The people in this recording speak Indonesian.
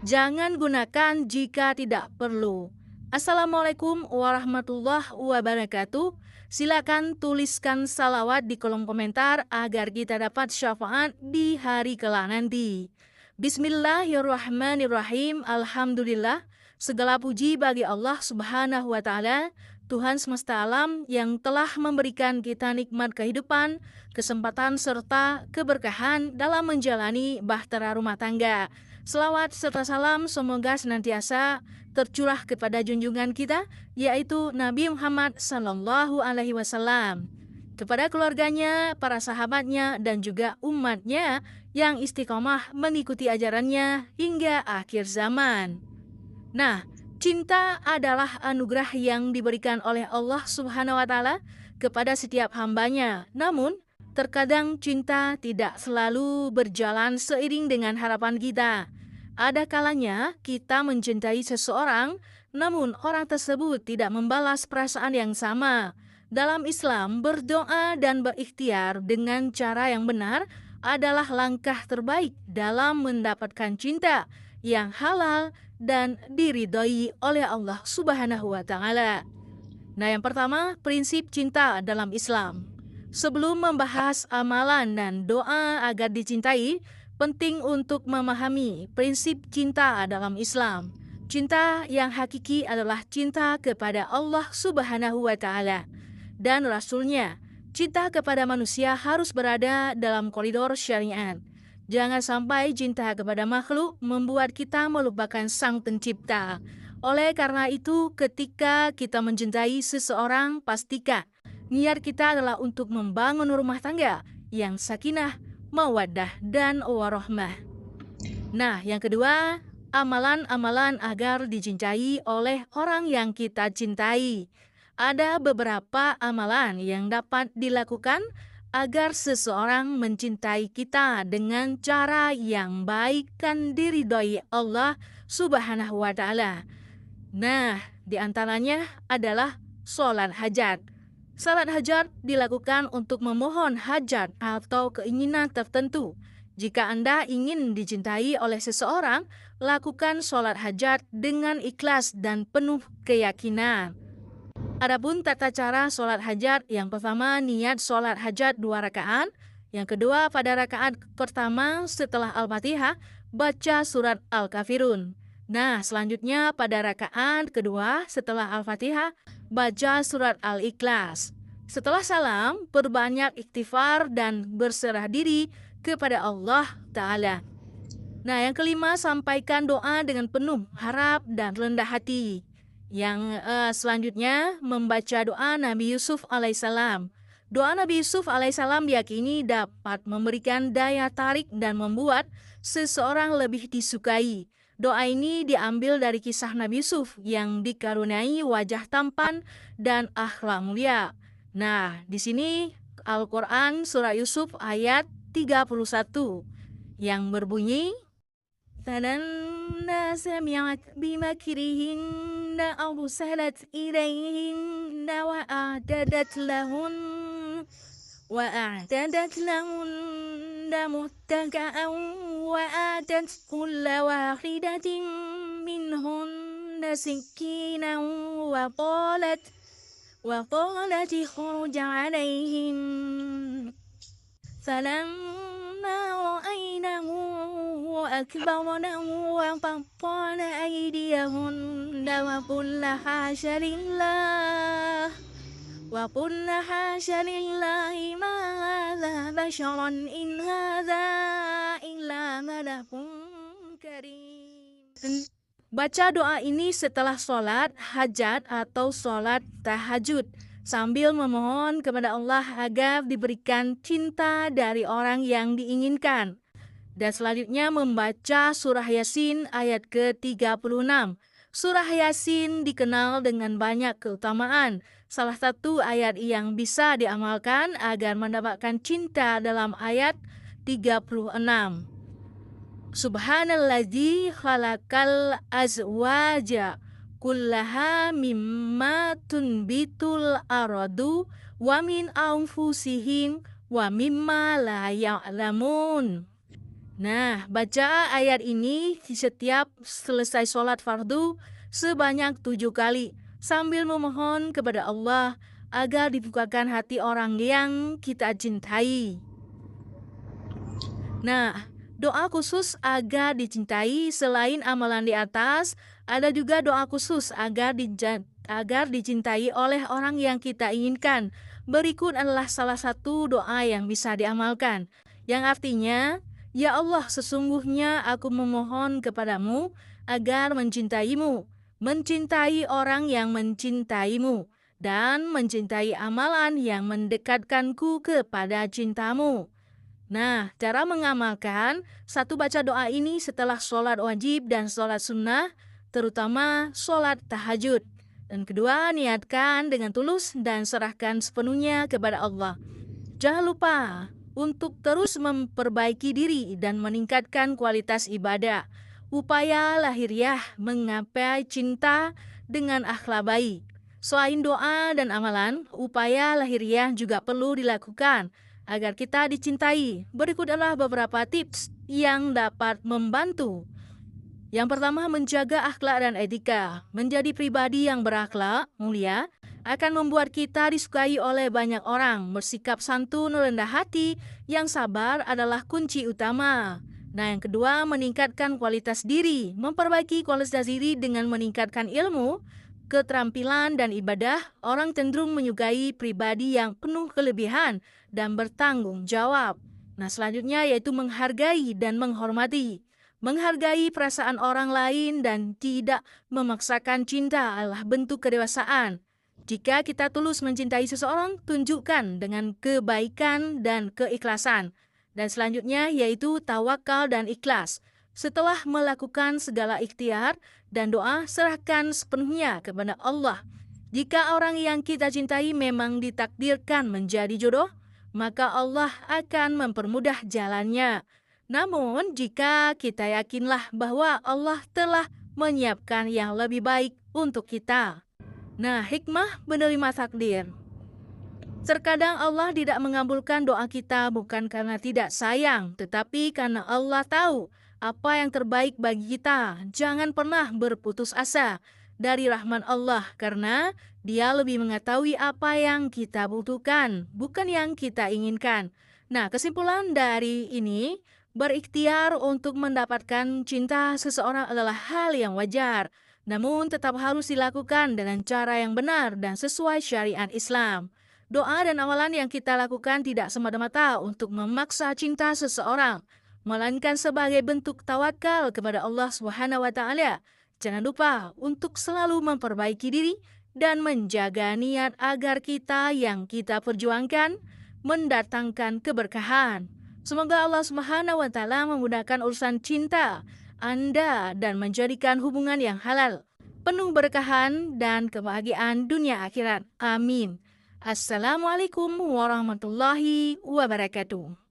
Jangan gunakan jika tidak perlu. Assalamualaikum warahmatullahi wabarakatuh. Silakan tuliskan salawat di kolom komentar agar kita dapat syafaat di hari kelak nanti. Bismillahirrahmanirrahim. Alhamdulillah. Segala puji bagi Allah Subhanahu wa Ta'ala, Tuhan semesta alam yang telah memberikan kita nikmat kehidupan, kesempatan serta keberkahan dalam menjalani bahtera rumah tangga. Selawat serta salam semoga senantiasa tercurah kepada junjungan kita, yaitu Nabi Muhammad Sallallahu Alaihi Wasallam, kepada keluarganya, para sahabatnya, dan juga umatnya yang istiqomah mengikuti ajarannya hingga akhir zaman. Nah, cinta adalah anugerah yang diberikan oleh Allah Subhanahu wa Ta'ala kepada setiap hambanya. Namun, terkadang cinta tidak selalu berjalan seiring dengan harapan kita. Ada kalanya kita mencintai seseorang, namun orang tersebut tidak membalas perasaan yang sama. Dalam Islam, berdoa dan berikhtiar dengan cara yang benar adalah langkah terbaik dalam mendapatkan cinta yang halal dan diridhoi oleh Allah Subhanahu wa Ta'ala. Nah, yang pertama, prinsip cinta dalam Islam. Sebelum membahas amalan dan doa agar dicintai, penting untuk memahami prinsip cinta dalam Islam. Cinta yang hakiki adalah cinta kepada Allah Subhanahu wa Ta'ala dan Rasul-Nya. Cinta kepada manusia harus berada dalam koridor syariat. Jangan sampai cinta kepada makhluk membuat kita melupakan Sang Pencipta. Oleh karena itu, ketika kita mencintai seseorang, pastikan niat kita adalah untuk membangun rumah tangga yang sakinah, mawaddah, dan warahmah. Nah, yang kedua, amalan-amalan agar dicintai oleh orang yang kita cintai. Ada beberapa amalan yang dapat dilakukan agar seseorang mencintai kita dengan cara yang baik dan diridhoi Allah Subhanahu wa Ta'ala. Nah, di antaranya adalah sholat hajat. Sholat hajat dilakukan untuk memohon hajat atau keinginan tertentu. Jika Anda ingin dicintai oleh seseorang, lakukan sholat hajat dengan ikhlas dan penuh keyakinan. Adapun tata cara sholat hajat, yang pertama niat sholat hajat 2 rakaat, yang kedua pada rakaat pertama setelah Al-Fatihah baca surat Al-Kafirun. Nah, selanjutnya pada rakaat kedua setelah Al-Fatihah baca surat Al-Ikhlas. Setelah salam, perbanyak istighfar dan berserah diri kepada Allah Ta'ala. Nah, yang kelima, sampaikan doa dengan penuh harap dan rendah hati. Yang selanjutnya membaca doa Nabi Yusuf alaihissalam. Doa Nabi Yusuf alaihissalam diyakini dapat memberikan daya tarik dan membuat seseorang lebih disukai. Doa ini diambil dari kisah Nabi Yusuf yang dikaruniai wajah tampan dan akhlak mulia. Nah, di sini Al-Quran surah Yusuf ayat 31 yang berbunyi, فَلَمَّا سَمِعَتْ بِمَكْرِهِنَّ أَرْسَلَتْ إِلَيْهِنَّ وَأَعْتَدَتْ لَهُنَّ مُتَّكَأً وَآتَتْ كُلَّ وَاحِدَةٍ مِّنْهُنَّ سِكِّينًا وقالت اخرج عليهم فلما رأينه أكبرنه وقطعن أيديهن وقلن حاش لله ما هذا بشرا إن هذا إلا ملك كريم. Baca doa ini setelah sholat hajat atau sholat tahajud, sambil memohon kepada Allah agar diberikan cinta dari orang yang diinginkan. Dan selanjutnya membaca surah Yasin ayat ke-36. Surah Yasin dikenal dengan banyak keutamaan. Salah satu ayat yang bisa diamalkan agar mendapatkan cinta dalam ayat 36. Subhanalladzi khalaqal azwaja kullaha mimma tunbitul aradu wa min anfusihim wa mimma la ya'lamun. Nah, baca ayat ini setiap selesai sholat fardu sebanyak 7 kali sambil memohon kepada Allah agar dibukakan hati orang yang kita cintai. Nah, doa khusus agar dicintai selain amalan di atas, ada juga doa khusus agar dicintai oleh orang yang kita inginkan. Berikut adalah salah satu doa yang bisa diamalkan, yang artinya, "Ya Allah, sesungguhnya aku memohon kepadamu agar mencintaimu, mencintai orang yang mencintaimu, dan mencintai amalan yang mendekatkanku kepada cintamu." Nah, cara mengamalkan, satu baca doa ini setelah sholat wajib dan sholat sunnah, terutama sholat tahajud. Dan kedua, niatkan dengan tulus dan serahkan sepenuhnya kepada Allah. Jangan lupa untuk terus memperbaiki diri dan meningkatkan kualitas ibadah. Upaya lahiriah menggapai cinta dengan akhlak baik. Selain doa dan amalan, upaya lahiriah juga perlu dilakukan agar kita dicintai. Berikut adalah beberapa tips yang dapat membantu. Yang pertama, menjaga akhlak dan etika. Menjadi pribadi yang berakhlak mulia akan membuat kita disukai oleh banyak orang. Bersikap santun, rendah hati, yang sabar adalah kunci utama. Nah, yang kedua, meningkatkan kualitas diri. Memperbaiki kualitas diri dengan meningkatkan ilmu, keterampilan, dan ibadah. Orang cenderung menyukai pribadi yang penuh kelebihan dan bertanggung jawab. Nah, selanjutnya yaitu menghargai dan menghormati. Menghargai perasaan orang lain dan tidak memaksakan cinta adalah bentuk kedewasaan. Jika kita tulus mencintai seseorang, tunjukkan dengan kebaikan dan keikhlasan. Dan selanjutnya yaitu tawakal dan ikhlas. Setelah melakukan segala ikhtiar dan doa, serahkan sepenuhnya kepada Allah. Jika orang yang kita cintai memang ditakdirkan menjadi jodoh, maka Allah akan mempermudah jalannya. Namun, jika kita yakinlah bahwa Allah telah menyiapkan yang lebih baik untuk kita. Nah, hikmah menerima takdir. Terkadang Allah tidak mengabulkan doa kita bukan karena tidak sayang, tetapi karena Allah tahu apa yang terbaik bagi kita. Jangan pernah berputus asa dari rahmat Allah karena Dia lebih mengetahui apa yang kita butuhkan, bukan yang kita inginkan. Nah, kesimpulan dari ini, berikhtiar untuk mendapatkan cinta seseorang adalah hal yang wajar, namun tetap harus dilakukan dengan cara yang benar dan sesuai syariat Islam. Doa dan amalan yang kita lakukan tidak semata-mata untuk memaksa cinta seseorang, melainkan sebagai bentuk tawakal kepada Allah Subhanahu wa Ta'ala. Jangan lupa untuk selalu memperbaiki diri dan menjaga niat agar kita yang kita perjuangkan mendatangkan keberkahan. Semoga Allah Subhanahu wa Ta'ala memudahkan urusan cinta Anda dan menjadikan hubungan yang halal, penuh berkahan dan kebahagiaan dunia akhirat. Amin. Assalamualaikum warahmatullahi wabarakatuh.